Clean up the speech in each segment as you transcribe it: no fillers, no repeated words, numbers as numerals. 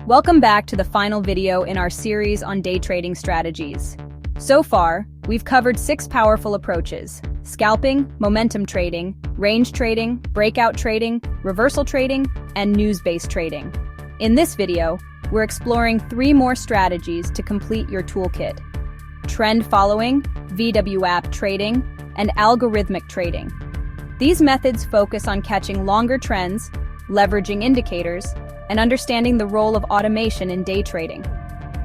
Welcome back to the final video in our series on day trading strategies. So far, we've covered 6 powerful approaches: scalping, momentum trading, range trading, breakout trading, reversal trading, and news-based trading. In this video, we're exploring 3 more strategies to complete your toolkit: trend following, VWAP trading, and algorithmic trading. These methods focus on catching longer trends, leveraging indicators, and understanding the role of automation in day trading.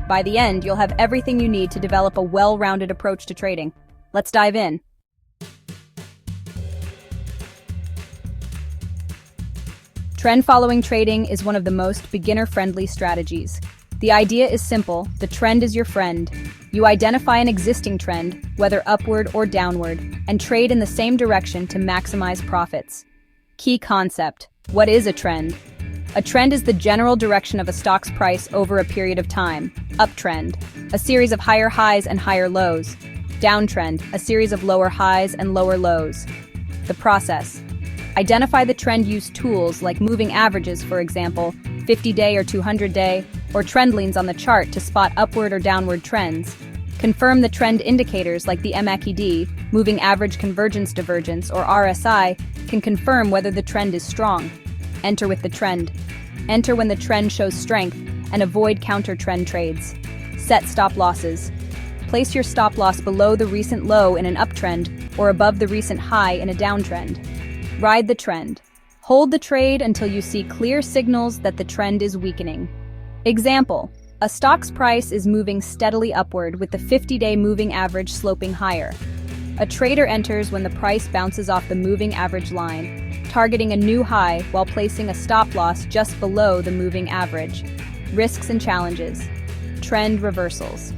By the end, you'll have everything you need to develop a well-rounded approach to trading. Let's dive in. Trend-following trading is one of the most beginner-friendly strategies. The idea is simple: the trend is your friend. You identify an existing trend, whether upward or downward, and trade in the same direction to maximize profits. Key concept: what is a trend? A trend is the general direction of a stock's price over a period of time. Uptrend, a series of higher highs and higher lows. Downtrend, a series of lower highs and lower lows. The process: identify the trend, use tools like moving averages, for example, 50-day or 200-day, or trend lines on the chart to spot upward or downward trends. Confirm the trend indicators like the MACD, moving average convergence divergence, or RSI, can confirm whether the trend is strong. Enter with the trend. Enter when the trend shows strength and avoid counter-trend trades. Set stop losses. Place your stop loss below the recent low in an uptrend or above the recent high in a downtrend. Ride the trend. Hold the trade until you see clear signals that the trend is weakening. Example: a stock's price is moving steadily upward with the 50-day moving average sloping higher. A trader enters when the price bounces off the moving average line, targeting a new high while placing a stop loss just below the moving average. Risks and challenges. Trend reversals.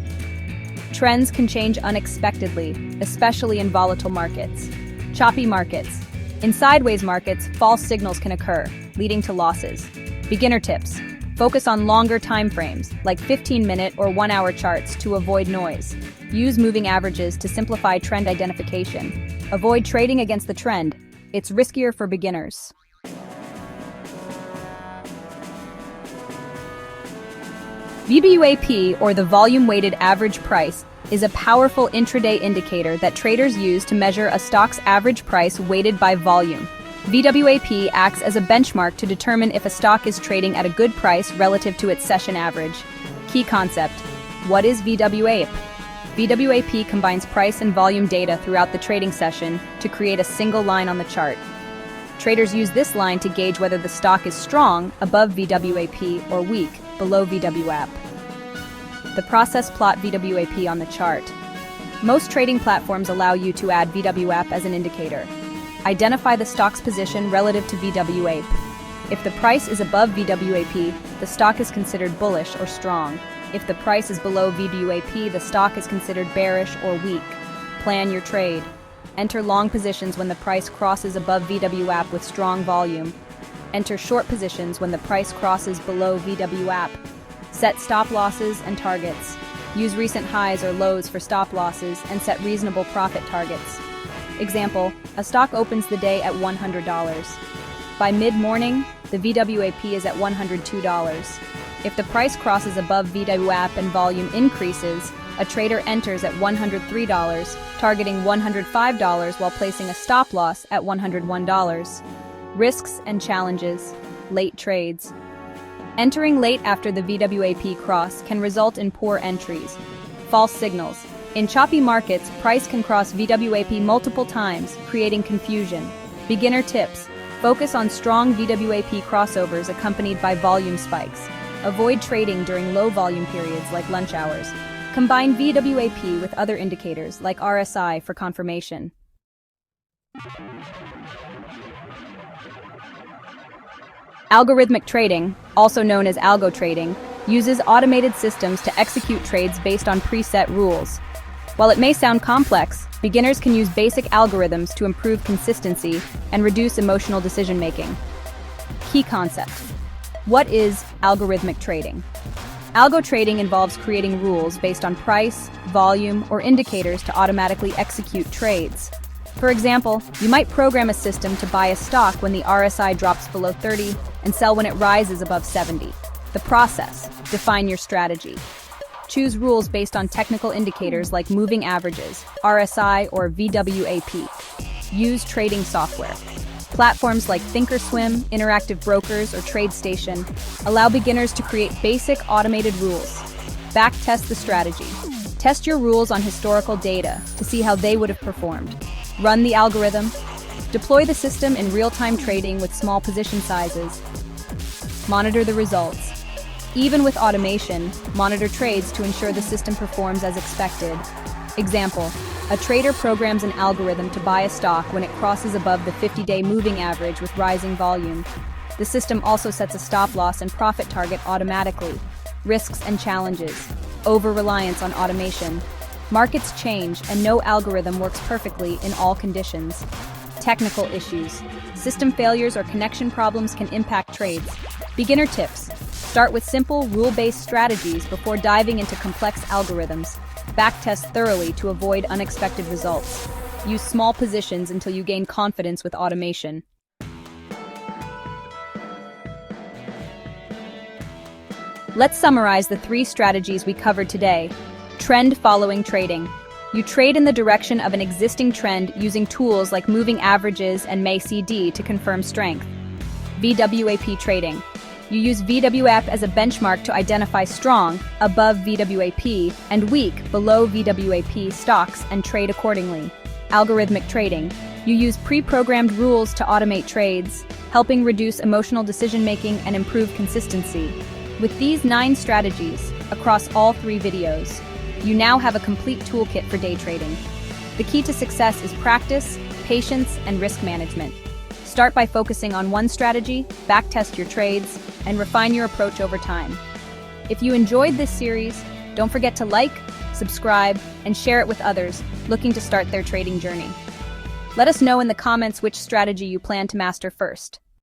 Trends can change unexpectedly, especially in volatile markets. Choppy markets. In sideways markets, false signals can occur, leading to losses. Beginner tips: focus on longer time frames, like 15-minute or 1-hour charts, to avoid noise. Use moving averages to simplify trend identification. Avoid trading against the trend. It's riskier for beginners. VWAP, or the volume-weighted average price, is a powerful intraday indicator that traders use to measure a stock's average price weighted by volume. VWAP acts as a benchmark to determine if a stock is trading at a good price relative to its session average. Key concept: what is VWAP? VWAP combines price and volume data throughout the trading session to create a single line on the chart. Traders use this line to gauge whether the stock is strong, above VWAP, or weak, below VWAP. The process: plot VWAP on the chart. Most trading platforms allow you to add VWAP as an indicator. Identify the stock's position relative to VWAP. If the price is above VWAP, the stock is considered bullish or strong. If the price is below VWAP, the stock is considered bearish or weak. Plan your trade. Enter long positions when the price crosses above VWAP with strong volume. Enter short positions when the price crosses below VWAP. Set stop losses and targets. Use recent highs or lows for stop losses and set reasonable profit targets. Example: a stock opens the day at $100. By mid-morning, the VWAP is at $102. If the price crosses above VWAP and volume increases, a trader enters at $103, targeting $105 while placing a stop loss at $101. Risks and challenges. Late trades. Entering late after the VWAP cross can result in poor entries. False signals. In choppy markets, price can cross VWAP multiple times, creating confusion. Beginner tips: focus on strong VWAP crossovers accompanied by volume spikes. Avoid trading during low volume periods like lunch hours. Combine VWAP with other indicators like RSI for confirmation. Algorithmic trading, also known as algo trading, uses automated systems to execute trades based on preset rules. While it may sound complex, beginners can use basic algorithms to improve consistency and reduce emotional decision-making. Key concept: what is algorithmic trading? Algo trading involves creating rules based on price, volume, or indicators to automatically execute trades. For example, you might program a system to buy a stock when the RSI drops below 30 and sell when it rises above 70. The process: define your strategy. Choose rules based on technical indicators like moving averages, RSI, or VWAP. Use trading software. Platforms like Thinkorswim, Interactive Brokers, or TradeStation allow beginners to create basic automated rules. Backtest the strategy. Test your rules on historical data to see how they would have performed. Run the algorithm. Deploy the system in real-time trading with small position sizes. Monitor the results. Even with automation, monitor trades to ensure the system performs as expected. Example: a trader programs an algorithm to buy a stock when it crosses above the 50-day moving average with rising volume. The system also sets a stop loss and profit target automatically. Risks and challenges. Over-reliance on automation. Markets change, and no algorithm works perfectly in all conditions. Technical issues. System failures or connection problems can impact trades. Beginner tips. Start with simple, rule-based strategies before diving into complex algorithms. Backtest thoroughly to avoid unexpected results. Use small positions until you gain confidence with automation. Let's summarize the 3 strategies we covered today. Trend-following trading. You trade in the direction of an existing trend using tools like moving averages and MACD to confirm strength. VWAP trading. You use VWAP as a benchmark to identify strong, above VWAP, and weak, below VWAP stocks and trade accordingly. Algorithmic trading. You use pre-programmed rules to automate trades, helping reduce emotional decision-making and improve consistency. With these 9 strategies, across all 3 videos, you now have a complete toolkit for day trading. The key to success is practice, patience, and risk management. Start by focusing on one strategy, backtest your trades, and refine your approach over time. If you enjoyed this series, don't forget to like, subscribe, and share it with others looking to start their trading journey. Let us know in the comments which strategy you plan to master first.